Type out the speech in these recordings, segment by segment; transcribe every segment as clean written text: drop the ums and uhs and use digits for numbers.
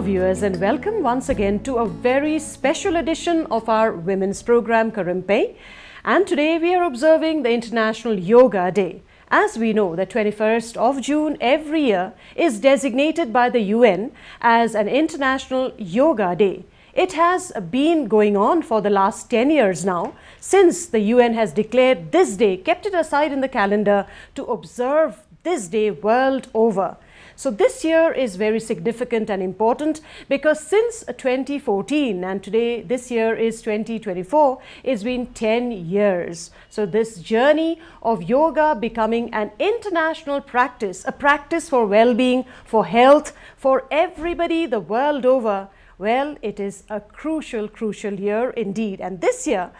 Hello viewers, and welcome once again to a very special edition of our women's program Karimpe. And today we are observing the International Yoga Day. As we know, the 21st of June every year is designated by the UN as an International Yoga Day. It has been going on for the last 10 years now, since the UN has declared this day, kept it aside in the calendar to observe this day world over. So this year is very significant and important because since 2014 and today this year is 2024, it's been 10 years. So this journey of yoga becoming an international practice, a practice for well-being, for health, for everybody the world over, well, it is a crucial year indeed. And this year,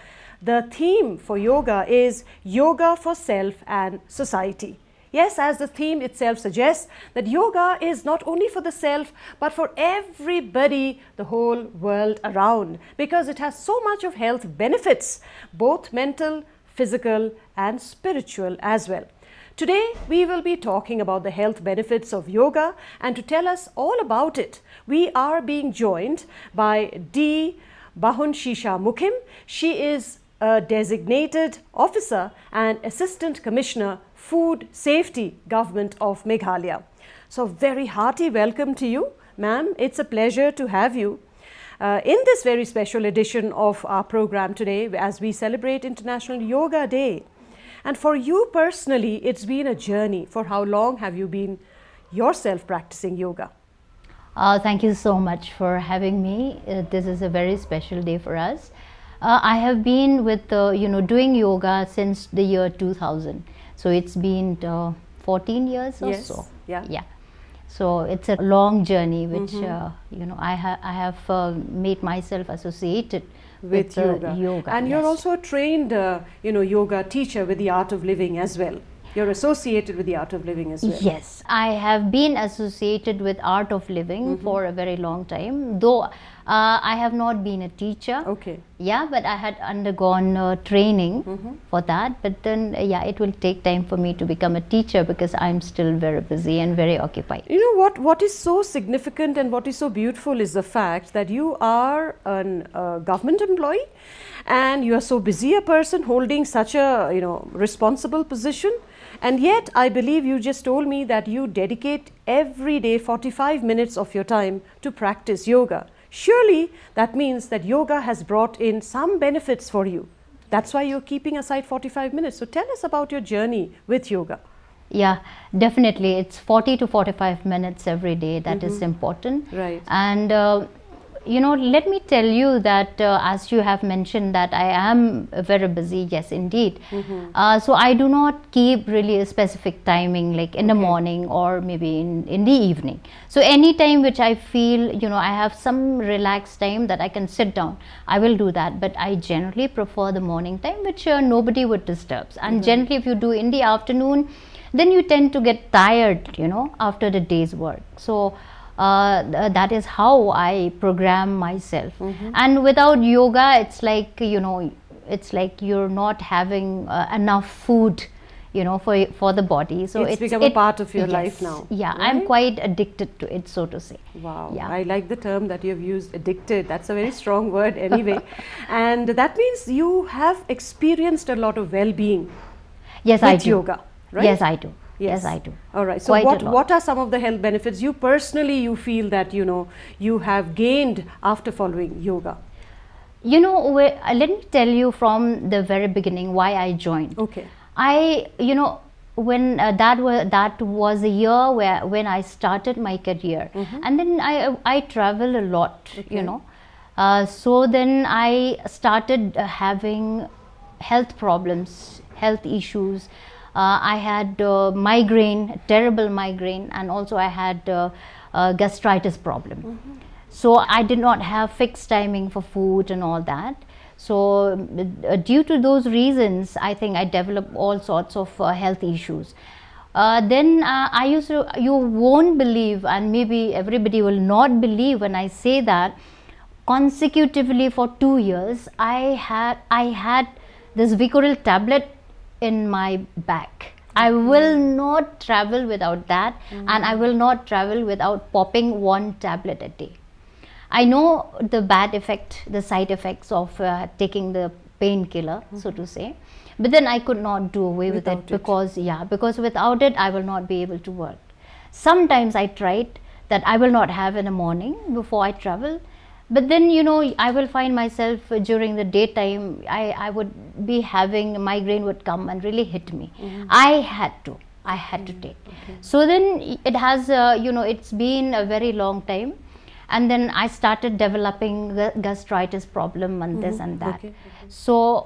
the theme for yoga is Yoga for Self and Society. Yes, as the theme itself suggests, that yoga is not only for the self, but for everybody, the whole world around, because it has so much of health benefits, both mental, physical, and spiritual as well. Today, we will be talking about the health benefits of yoga, and to tell us all about it, we are being joined by D. Bahunshisha Mukim. She is a designated officer and assistant commissioner Food Safety, Government of Meghalaya. So very hearty welcome to you, ma'am. It's a pleasure to have you in this very special edition of our program today as we celebrate International Yoga Day. And for you personally, it's been a journey. For how long have you been yourself practicing yoga? Thank you so much for having me. This is a very special day for us. I have been with doing yoga since the year 2000. So it's been 14 years or so. Yeah. So it's a long journey, which I have made myself associated with yoga. And you're also a trained yoga teacher with the Art of Living as well. You're associated with the Art of Living as well. Yes, I have been associated with Art of Living for a very long time, though I have not been a teacher. Okay. Yeah, but I had undergone training for that. But then, it will take time for me to become a teacher because I'm still very busy and very occupied. You know what is so significant and what is so beautiful is the fact that you are a government employee and you are so busy a person holding such a responsible position. And yet, I believe you just told me that you dedicate every day 45 minutes of your time to practice yoga. Surely, that means that yoga has brought in some benefits for you. That's why you're keeping aside 45 minutes. So tell us about your journey with yoga. Yeah, definitely. It's 40 to 45 minutes every day. That is important. Right. And let me tell you that as you have mentioned that I am very busy, yes indeed. So I do not keep really a specific timing like in the morning or maybe in the evening. So any time which I feel, I have some relaxed time that I can sit down, I will do that. But I generally prefer the morning time, which nobody would disturb. And generally if you do in the afternoon, then you tend to get tired, after the day's work. So that is how I program myself. And without yoga, it's like you're not having enough food, for the body. So it's become a part of your life now. Yeah, right? I'm quite addicted to it, so to say. Wow, yeah. I like the term that you have used, addicted. That's a very strong word anyway. And that means you have experienced a lot of well-being. Yes, I do. Yoga, right? Yes, I do. Yes, I do. All right. So what are some of the health benefits you personally feel that you have gained after following yoga? Let me tell you from the very beginning why I joined. Okay. When that was a year when I started my career, and then I travel a lot. Okay. So then I started having health problems, health issues. I had migraine, terrible migraine, and also I had gastritis problem. So I did not have fixed timing for food and all that. So due to those reasons, I think I developed all sorts of health issues. Then you won't believe, and maybe everybody will not believe when I say that consecutively for 2 years, I had this Vicodil tablet in my back. I will not travel without that, and I will not travel without popping one tablet a day. I know the bad effect, the side effects of taking the painkiller, so to say. But then I could not do away with it because, because without it, I will not be able to work. Sometimes I tried that I will not have in the morning before I travel. But then, I will find myself during the daytime, I would be having, migraine would come and really hit me. I had to take. So then it has, it's been a very long time. And then I started developing the gastritis problem and this and that. So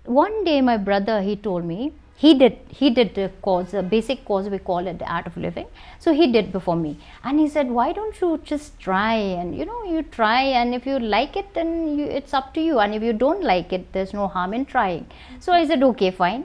one day my brother, he told me, he did the course, the basic course, we call it the Art of Living. So he did before me. And he said, why don't you just try, and you try, and if you like it, then it's up to you. And if you don't like it, there's no harm in trying. So I said, okay, fine.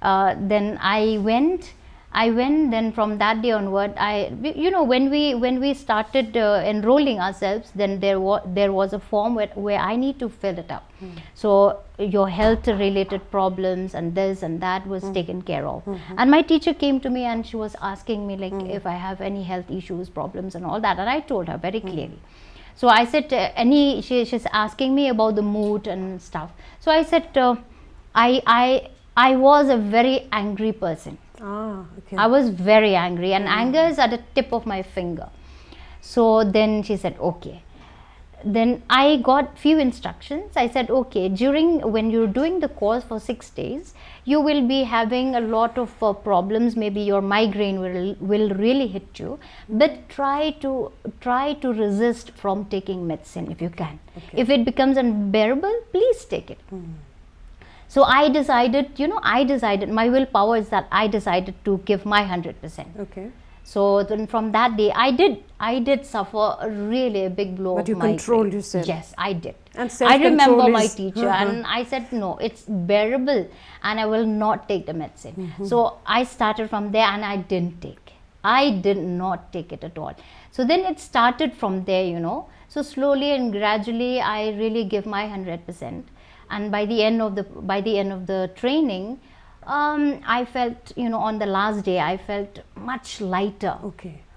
Then I went, then from that day onward, when we started enrolling ourselves, then there was a form where I need to fill it up. So your health related problems and this and that was taken care of. And my teacher came to me and she was asking me like if I have any health issues, problems and all that, and I told her very clearly. So I said, she's asking me about the mood and stuff. So I said, I was a very angry person. I was very angry, and anger is at the tip of my finger. So then she said, okay. Then I got few instructions. I said, okay, when you're doing the course for 6 days, you will be having a lot of problems. Maybe your migraine will really hit you, but try to resist from taking medicine if you can. If it becomes unbearable, please take it. So I decided, my willpower is that I decided to give my 100%. So then from that day, I did suffer a really big blow. But you controlled yourself. Yes, I did. And I remember my teacher and I said, no, it's bearable and I will not take the medicine. So I started from there and I didn't take. I did not take it at all. So then it started from there, So slowly and gradually, I really give my 100%. And by the end of the training, I felt, on the last day, I felt much lighter.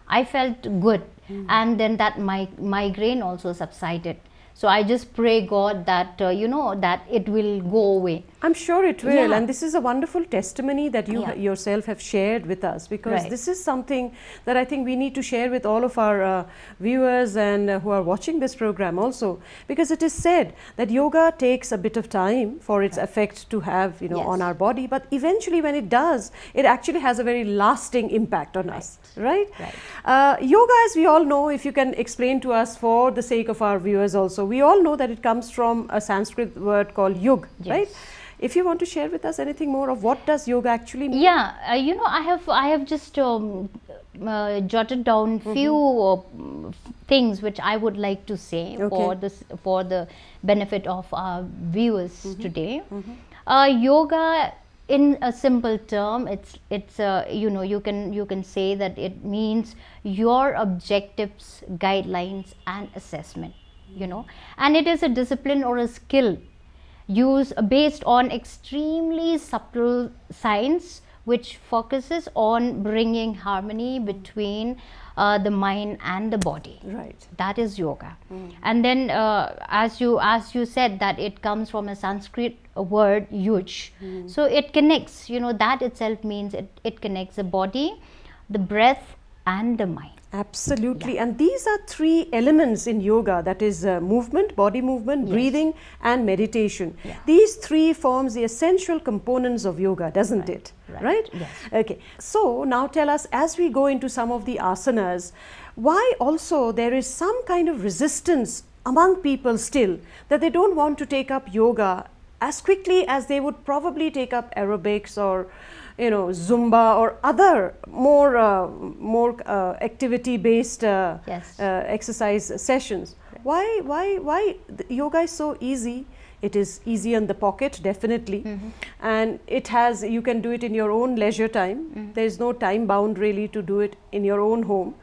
I felt good. And then that migraine also subsided. So I just pray God that, that it will go away. I'm sure it will. And this is a wonderful testimony that you yourself have shared with us, because this is something that I think we need to share with all of our viewers and who are watching this program also, because it is said that yoga takes a bit of time for its effect to have, on our body, but eventually when it does, it actually has a very lasting impact on us, right? Yoga, as we all know, if you can explain to us for the sake of our viewers also, we all know that it comes from a Sanskrit word called yug, right? If you want to share with us anything more of what does yoga actually mean? I have just jotted down few things which I would like to say for the benefit of our viewers today. Yoga, in a simple term, it's you can say that it means your objectives, guidelines and assessment, and it is a discipline or a skill used based on extremely subtle science which focuses on bringing harmony between the mind and the body. That is yoga. And then as you said that it comes from a Sanskrit word yuj. So it connects, that itself means it connects the body, the breath and the mind. Absolutely. And these are 3 elements in yoga, that is movement, body movement, breathing and meditation. These 3 forms the essential components of yoga, doesn't it? Right? Yes. Okay. So now tell us, as we go into some of the asanas, why also there is some kind of resistance among people still, that they don't want to take up yoga as quickly as they would probably take up aerobics or Zumba or other more activity based exercise sessions. Why yoga is so easy? It is easy in the pocket, definitely, and it has, you can do it in your own leisure time. There is no time bound really to do it in your own home.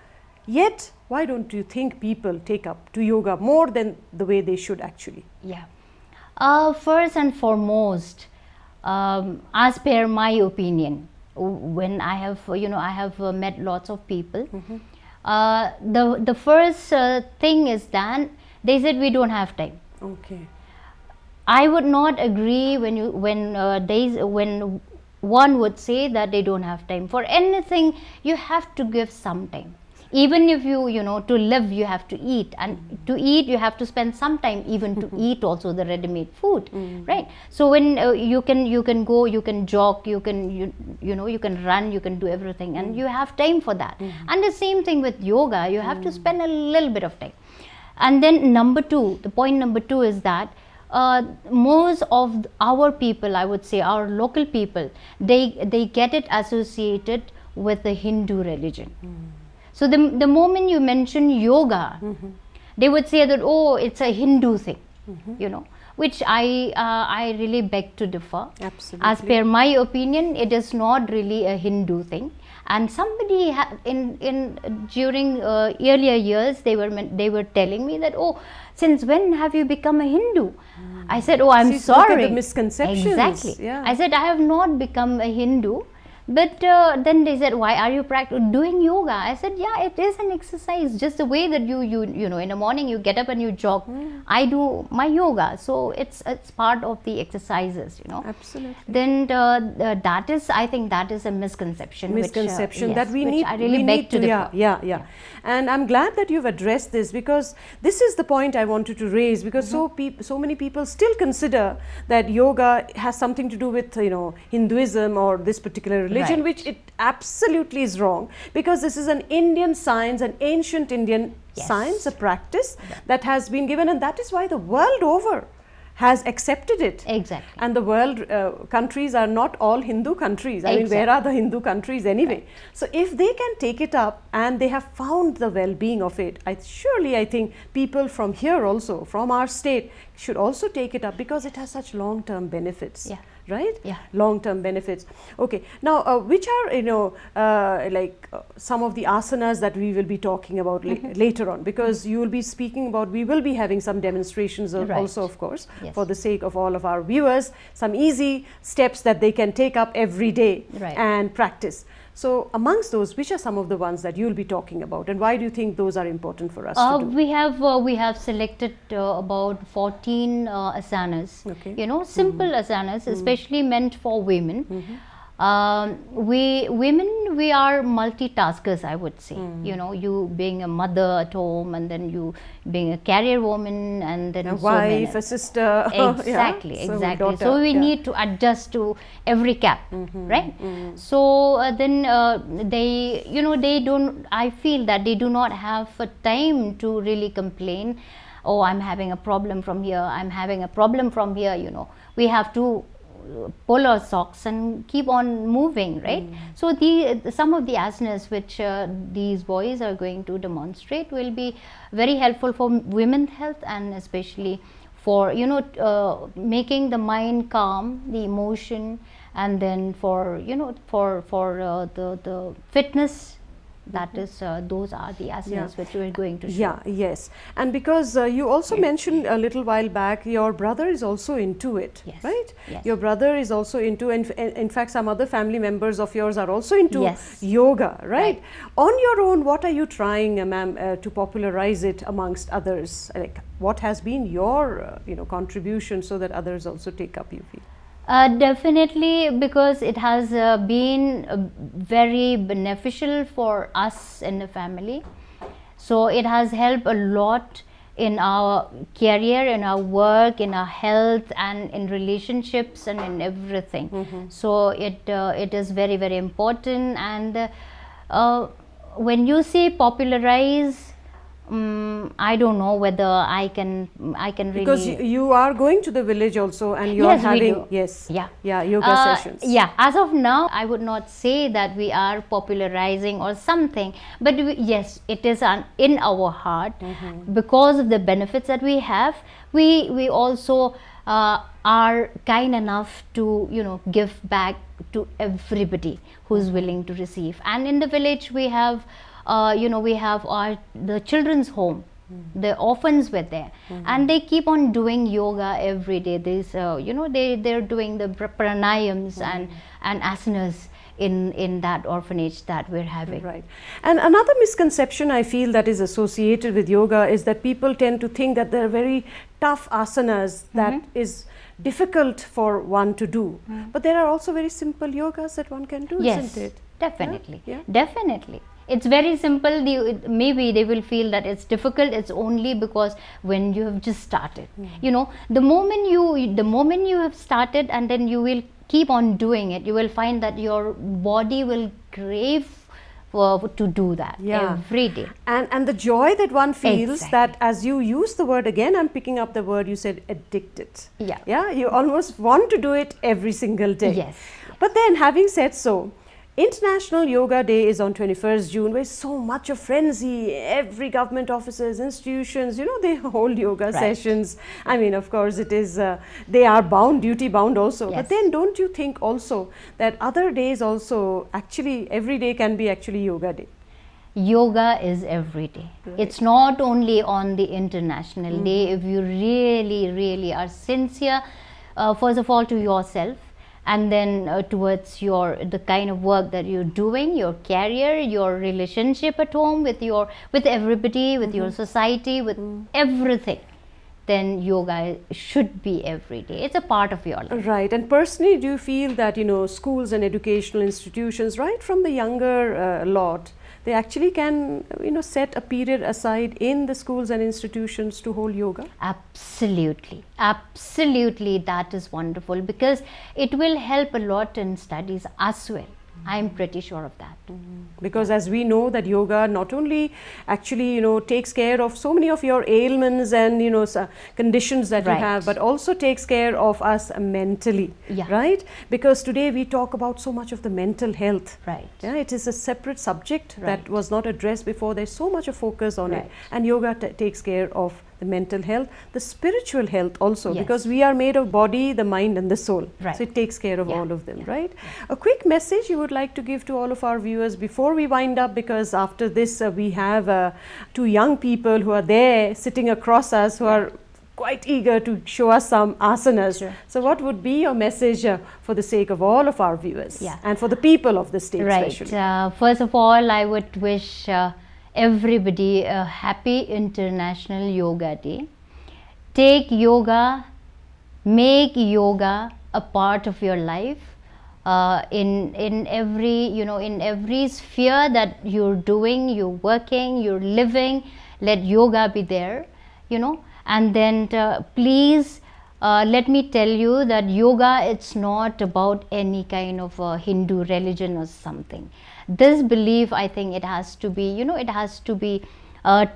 Yet, why don't you think people take up to yoga more than the way they should actually? First and foremost, as per my opinion, when I have met lots of people, The first thing is that they said we don't have time. Okay. I would not agree when one would say that they don't have time. For anything, you have to give some time. Even if to live, you have to eat, and to eat, you have to spend some time even to eat also the ready-made food, right? So when you can go, you can jog, you can run, you can do everything, and you have time for that. And the same thing with yoga, you have to spend a little bit of time. And then the point number two is that most of our people, I would say our local people, they get it associated with the Hindu religion. So the moment you mention yoga, they would say that, oh, it's a Hindu thing, which I really beg to differ. Absolutely. As per my opinion, it is not really a Hindu thing. And somebody during earlier years, they were telling me that, oh, since when have you become a Hindu? I said, oh, I'm sorry. Look at the misconceptions. Exactly. Yeah. I said, I have not become a Hindu. But then they said, why are you doing yoga? I said, yeah, it is an exercise, just the way that you in the morning you get up and you jog. I do my yoga, so it's part of the exercises, Absolutely. Then that is, I think that is a misconception. That we which need. I really we beg need to differ. Yeah. And I'm glad that you've addressed this, because this is the point I wanted to raise, because so many people still consider that yoga has something to do with Hinduism or this particular religion, Right. which it absolutely is wrong, because this is an Indian science, an ancient Indian science, a practice that has been given, and that is why the world over has accepted it. Exactly. And the world countries are not all Hindu countries. I mean, where are the Hindu countries anyway? Right. So if they can take it up and they have found the well-being of it, I think people from here also, from our state, should also take it up, because it has such long-term benefits. Yeah. Right? Yeah. Long-term benefits. Okay. Now, which are, some of the asanas that we will be talking about later on, because you will be speaking about, we will be having some demonstrations Right. also, of course, Yes. for the sake of all of our viewers, some easy steps that they can take up every day Right. and practice. So amongst those, which are some of the ones that you'll be talking about, and why do you think those are important for us to do? We have selected about 14 asanas. Okay. Simple asanas, especially meant for women. We are multitaskers, I would say. You being a mother at home, and then you being a career woman, and then A so many. wife, a sister. Exactly, Yeah. So exactly. daughter, So we yeah. need to adjust to every cap, right? So then they don't. I feel that they do not have a time to really complain. Oh, I'm having a problem from here. I'm having a problem from here. We have to pull our socks and keep on moving, right? So some of the asanas which these boys are going to demonstrate will be very helpful for women's health, and especially for making the mind calm, the emotion, and then for the fitness. That is, those are the asanas which we are going to show. Yeah, yes. And because you also mentioned a little while back, your brother is also into it, Yes, right? yes. Your brother is also into, and in fact, some other family members of yours are also into Yes. yoga, right? Right. On your own, what are you trying, ma'am, to popularize it amongst others? Like, what has been your, contribution so that others also take up, you feel? Definitely, because it has been very beneficial for us in the family. So it has helped a lot in our career, in our work, in our health, and in relationships, and in everything. So it is very, very important. And when you say popularize, I don't know whether I can really, Because you are going to the village also, and you are Yes, we having do. yoga sessions. Yeah, as of now, I would not say that we are popularizing or something, but yes, it is in our heart, because of the benefits that we have. We also are kind enough to give back to everybody who's willing to receive. And in the village, we have we have the children's home. The orphans were there, and they keep on doing yoga every day. They're doing the pranayams and asanas in that orphanage that we're having. Right. And another misconception I feel that is associated with yoga is that people tend to think that there are very tough asanas that is difficult for one to do. But there are also very simple yogas that one can do, Yes, isn't it? definitely. Yeah. Definitely. It's very simple. Maybe they will feel that it's difficult. It's only because when you have just started, you know, the moment you have started, and then you will keep on doing it, you will find that your body will crave to do that every day. And the joy that one feels, Exactly. that as you use the word again, I'm picking up the word, you said addicted. Yeah. Yeah, you almost want to do it every single day. Yes. But then, having said so, International Yoga Day is on 21st June, where so much of frenzy, every government offices, institutions, you know, they hold yoga sessions. I mean, of course, it is, they are bound, duty bound also. Yes. But then don't you think also that other days also, actually, every day can be actually Yoga Day? Yoga is every day. It's not only on the International Day. If you really are sincere, first of all to yourself, and then towards the kind of work that you're doing, your career, your relationship at home with everybody, with your society, with everything, then yoga should be every day. It's a part of your life. Right. And personally, do you feel that, you know, schools and educational institutions, right from the younger lot, they actually can, you know, set a period aside in the schools and institutions to hold yoga? Absolutely, absolutely, that is wonderful, because it will help a lot in studies as well. I'm pretty sure of that. Because as we know that yoga not only actually, you know, takes care of so many of your ailments and, you know, conditions that you Right. have, but also takes care of us mentally, Yeah. right? Because today we talk about so much of the mental health. Right. Yeah, it is a separate subject that Right. was not addressed before. There's so much of focus on it, Right. and yoga takes care of the mental health, the spiritual health also, Yes. because we are made of body, the mind and the soul. Right. So it takes care of Yeah. all of them, right? A quick message you would like to give to all of our viewers before we wind up, because after this we have two young people who are there sitting across us who are quite eager to show us some asanas. Sure. So what would be your message for the sake of all of our viewers, Yeah. and for the people of the state Right. especially? First of all, I would wish everybody a happy International Yoga Day. Take yoga, make yoga a part of your life. In every sphere that you're doing, you're working, you're living, let yoga be there, you know. And then please let me tell you that yoga, it's not about any kind of Hindu religion or something. This belief, I think it has to be, you know, it has to be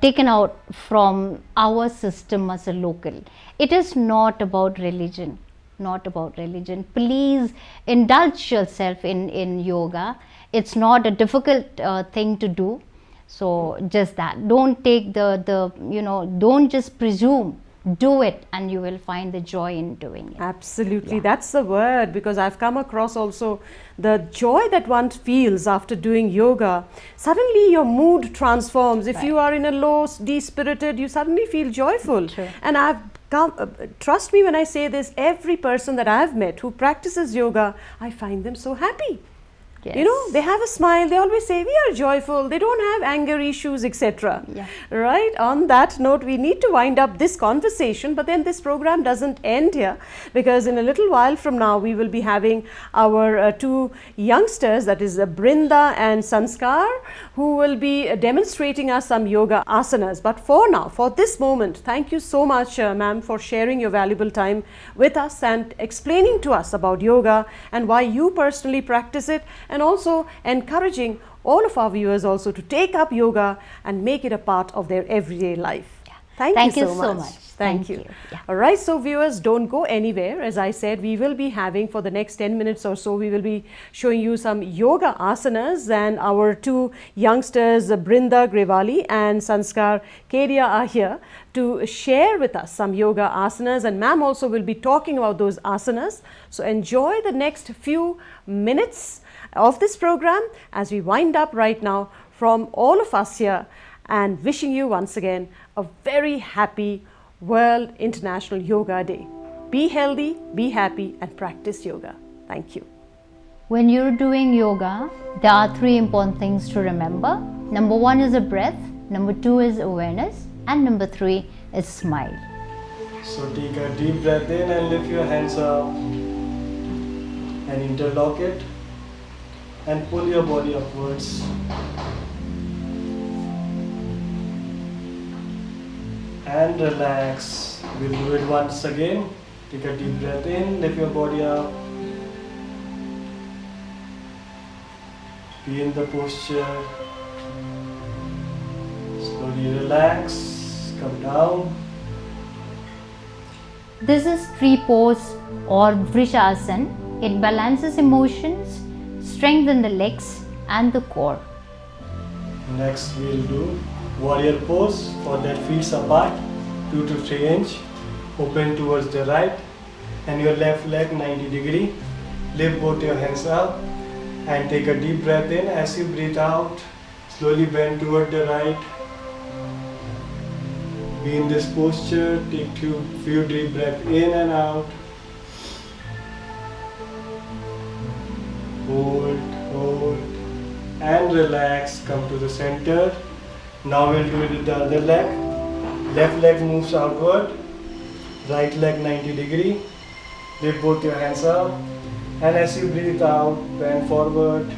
taken out from our system as a local. It is not about religion. Not about religion. Please indulge yourself in yoga. It's not a difficult thing to do. So just that. Don't take don't just presume. Do it, and you will find the joy in doing it. Absolutely, Yeah. that's the word, because I've come across also the joy that one feels after doing yoga. Suddenly your mood transforms. If you are in a low, de-spirited, you suddenly feel joyful. True. And I've come, trust me when I say this, every person that I've met who practices yoga, I find them so happy. You know, they have a smile, they always say, we are joyful, they don't have anger issues, etc. Yeah. Right? On that note, we need to wind up this conversation, but then this program doesn't end here, because in a little while from now, we will be having our two youngsters, that is Brinda and Sanskar, who will be demonstrating us some yoga asanas. But for now, for this moment, thank you so much, ma'am, for sharing your valuable time with us and explaining to us about yoga and why you personally practice it, and also encouraging all of our viewers also to take up yoga and make it a part of their everyday life. Thank you so much. Thank you. Yeah. All right, so viewers, don't go anywhere. As I said, we will be having for the next 10 minutes or so, we will be showing you some yoga asanas, and our two youngsters, Brinda Grewali and Sanskar Kedia, are here to share with us some yoga asanas, and ma'am also will be talking about those asanas. So enjoy the next few minutes of this program as we wind up right now from all of us here, and wishing you once again a very happy World International Yoga Day. Be healthy, be happy, and practice yoga. Thank you. When you're doing yoga, there are three important things to remember. Number one is the breath, number two is awareness, and number three is smile. So take a deep breath in and lift your hands up and interlock it and pull your body upwards. And relax. We'll do it once again. Take a deep breath in, lift your body up. Be in the posture. Slowly relax, come down. This is tree pose or Vrishasana. It balances emotions, strengthens the legs and the core. Next we'll do warrior pose. For that, feet apart 2 to 3 inch, open towards the right and your left leg 90 degree. Lift both your hands up and take a deep breath in. As you breathe out, slowly bend toward the right. Be in this posture, take few deep breaths in and out. Hold and relax, come to the center. Now we'll do it with the other leg. Left leg moves outward, right leg 90 degree. Lift both your hands up and as you breathe out, bend forward.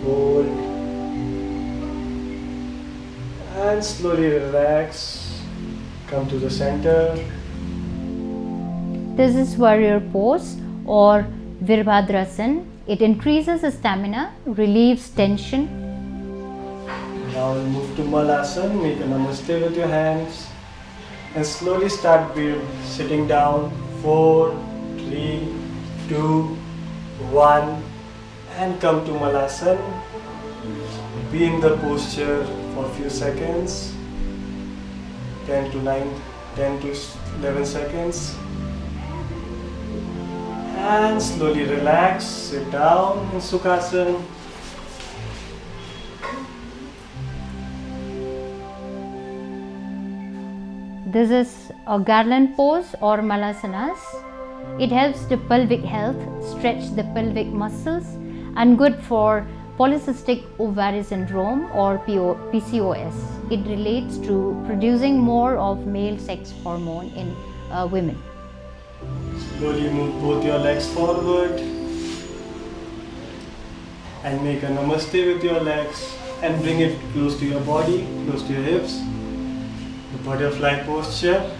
Hold and slowly relax, come to the center. This is warrior pose or Virabhadrasana. It increases the stamina, relieves tension. Now we'll move to Malasana. Make a namaste with your hands and slowly start sitting down. 4, 3, 2, 1 and come to Malasana. Be in the posture for a few seconds. 10 to 11 seconds. And slowly relax, sit down in Sukhasana. This is a garland pose or Malasanas. It helps the pelvic health, stretch the pelvic muscles and good for polycystic ovary syndrome or PCOS. It relates to producing more of male sex hormone in women. Slowly move both your legs forward and make a namaste with your legs and bring it close to your body, close to your hips. The butterfly posture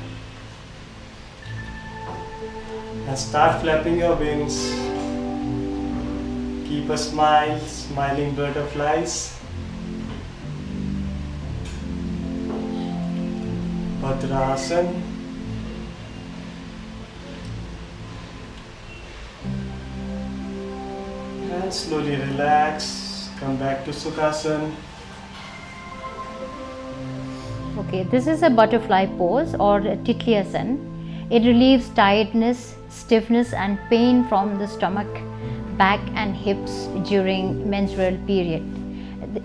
and start flapping your wings. Keep a smile, smiling butterflies. Bhadrasana. And slowly relax, come back to Sukhasana. Okay, this is a butterfly pose or Titlyasana. It relieves tiredness, stiffness and pain from the stomach, back and hips during menstrual period.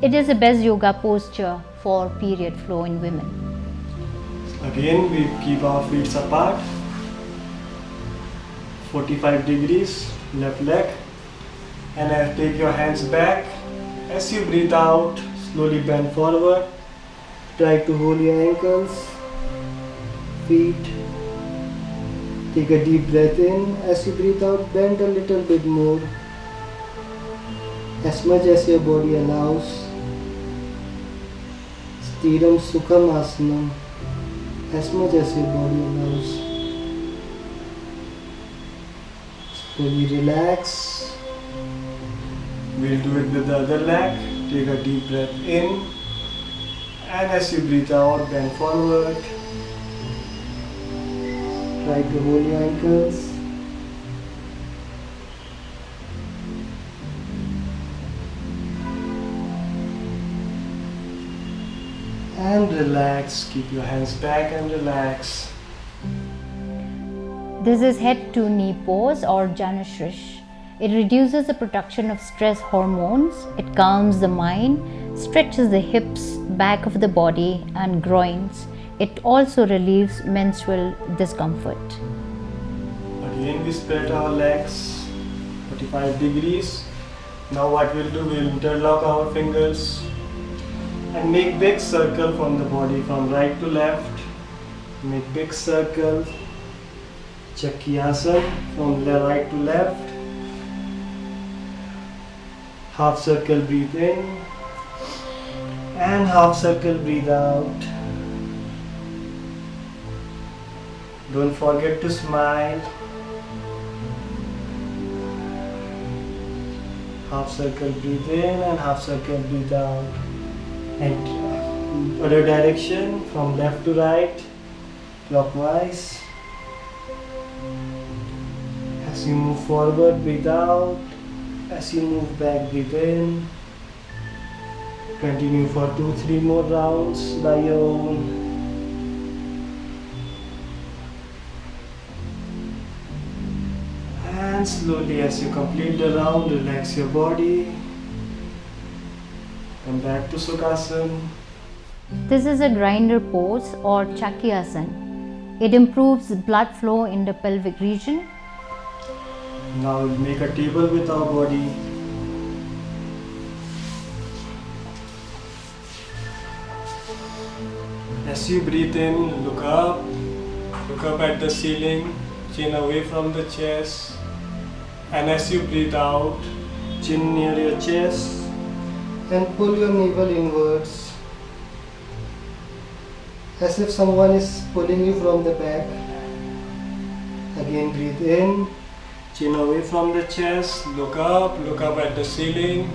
It is the best yoga posture for period flow in women. Again, we keep our feet apart, 45 degrees, left leg. And take your hands back. As you breathe out, slowly bend forward. Try to hold your ankles, feet. Take a deep breath in. As you breathe out, bend a little bit more. As much as your body allows. Sthiram Sukham Asana. As much as your body allows. Slowly relax. We'll do it with the other leg. Take a deep breath in. And as you breathe out, bend forward. Try to hold your ankles. And relax. Keep your hands back and relax. This is head to knee pose or Janashrish. It reduces the production of stress hormones, it calms the mind, stretches the hips, back of the body and groins. It also relieves menstrual discomfort. Again we spread our legs 45 degrees. Now what we'll do, we'll interlock our fingers and make big circle from the body from right to left. Make big circle. Chakrasana from the right to left. Half circle, breathe in and half circle, breathe out. Don't forget to smile. Half circle, breathe in and half circle, breathe out. And other direction from left to right, clockwise. As you move forward, breathe out. As you move back, breathe in. Continue for 2-3 more rounds by your own. And slowly, as you complete the round, relax your body. Come back to Sukhasana. This is a grinder pose or Chakrasana. It improves blood flow in the pelvic region. Now we'll make a table with our body. As you breathe in, look up at the ceiling, chin away from the chest. And as you breathe out, chin near your chest and pull your navel inwards as if someone is pulling you from the back. Again, breathe in, chin away from the chest, look up at the ceiling,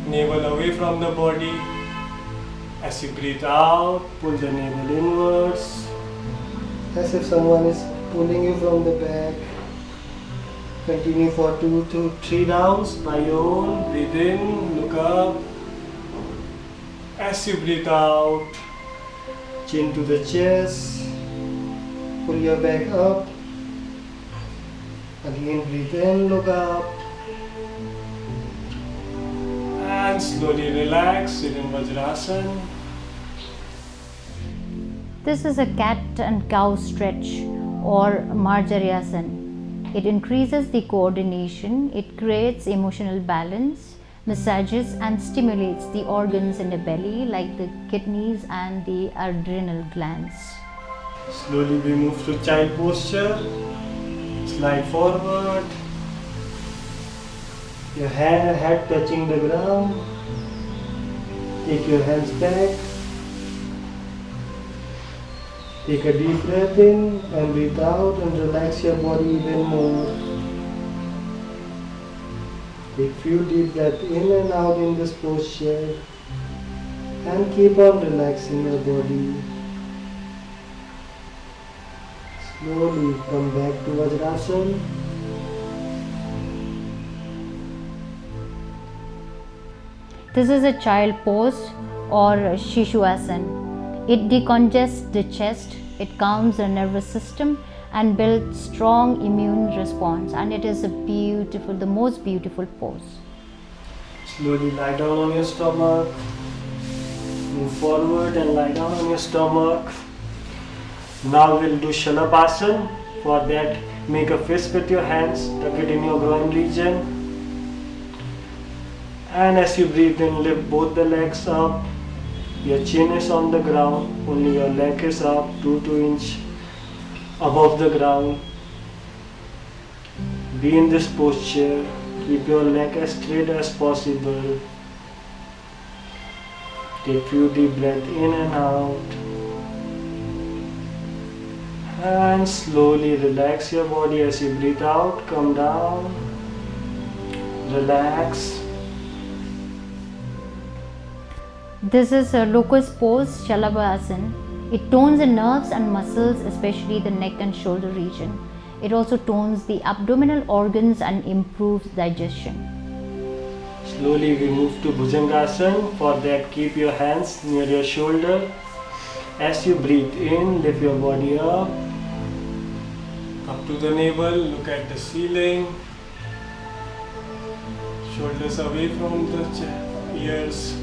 navel away from the body. As you breathe out, pull the navel inwards as if someone is pulling you from the back. Continue for 2 to 3 rounds by your own. Breathe in, look up. As you breathe out, chin to the chest, pull your back up. Again, breathe in, look up. And slowly relax, sit in Vajrasana. This is a cat and cow stretch or Marjaryasana. It increases the coordination, it creates emotional balance, massages and stimulates the organs in the belly like the kidneys and the adrenal glands. Slowly we move to child posture. Slide forward. Your head touching the ground. Take your hands back. Take a deep breath in and breathe out and relax your body even more. Take few deep breaths in and out in this posture and keep on relaxing your body. Slowly come back to Vajrasana. This is a child pose or Shishuasana. It decongests the chest, it calms the nervous system and builds strong immune response, and it is the most beautiful pose. Slowly lie down on your stomach. Move forward and lie down on your stomach. Now we'll do Shalabhasana. For that, make a fist with your hands, tuck it in your groin region. And as you breathe in, lift both the legs up. Your chin is on the ground, only your leg is up 2 inches above the ground. Be in this posture. Keep your leg as straight as possible. Take few deep breaths in and out. And slowly relax your body as you breathe out. Come down. Relax. This is a locust pose, Shalabhasana. It tones the nerves and muscles, especially the neck and shoulder region. It also tones the abdominal organs and improves digestion. Slowly we move to Bhujangasana. For that, keep your hands near your shoulder. As you breathe in, lift your body up to the navel, look at the ceiling. Shoulders away from the ears.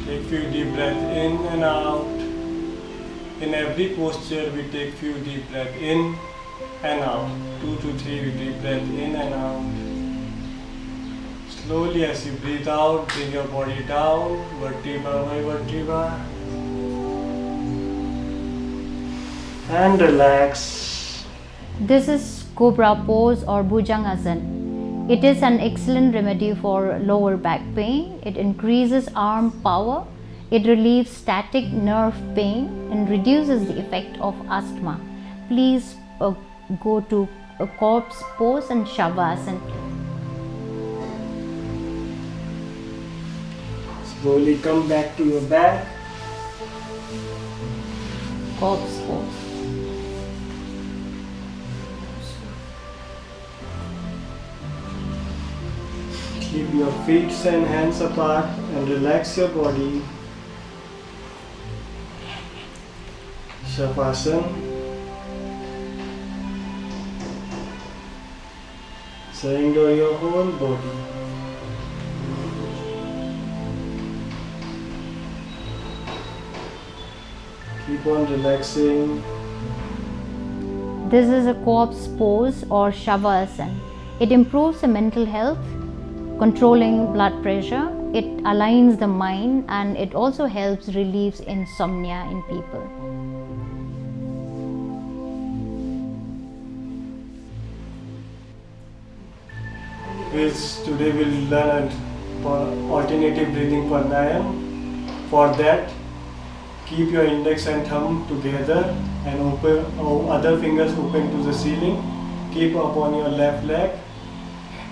Take few deep breath in and out. In every posture, we take few deep breath in and out. 2 to 3 deep breath in and out. Slowly as you breathe out, bring your body down, vertebra by vertebra. And relax. This is Cobra pose or Bhujangasana. It is an excellent remedy for lower back pain. It increases arm power. It relieves static nerve pain and reduces the effect of asthma. Please go to a corpse pose and Shavasana. Slowly come back to your back. Corpse pose. Keep your feet and hands apart and relax your body. Shavasana. Surrender your whole body. Keep on relaxing. This is a corpse pose or Shavasana. It improves the mental health, controlling blood pressure. It aligns the mind and it also helps relieve insomnia in people. Today we'll learn alternative breathing pranayam. For that, keep your index and thumb together and open other fingers open to the ceiling. Keep upon your left leg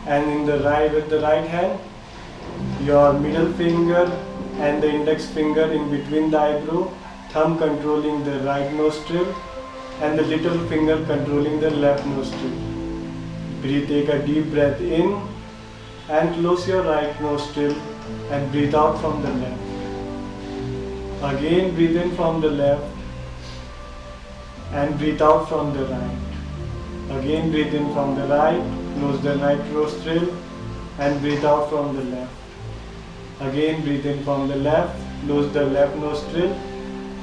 and with the right hand, your middle finger and the index finger in between the eyebrow, thumb controlling the right nostril and the little finger controlling the left nostril. Take a deep breath in and close your right nostril and breathe out from the left. Again breathe in from the left and breathe out from the right. Again breathe in from the right, close the right nostril and breathe out from the left. Again breathe in from the left, close the left nostril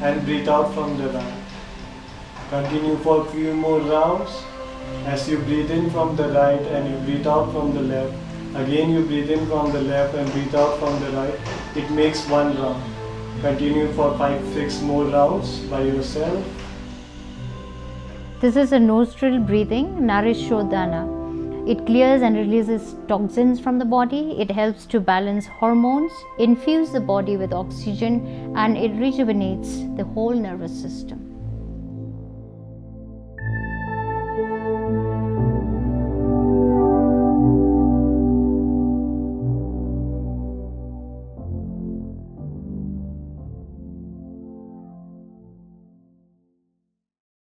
and breathe out from the right. Continue for a few more rounds. As you breathe in from the right and you breathe out from the left, again you breathe in from the left and breathe out from the right. It makes one round. Continue for 5-6 more rounds by yourself. This is a nostril breathing, Narishodhana. It clears and releases toxins from the body. It helps to balance hormones, infuse the body with oxygen, and it rejuvenates the whole nervous system.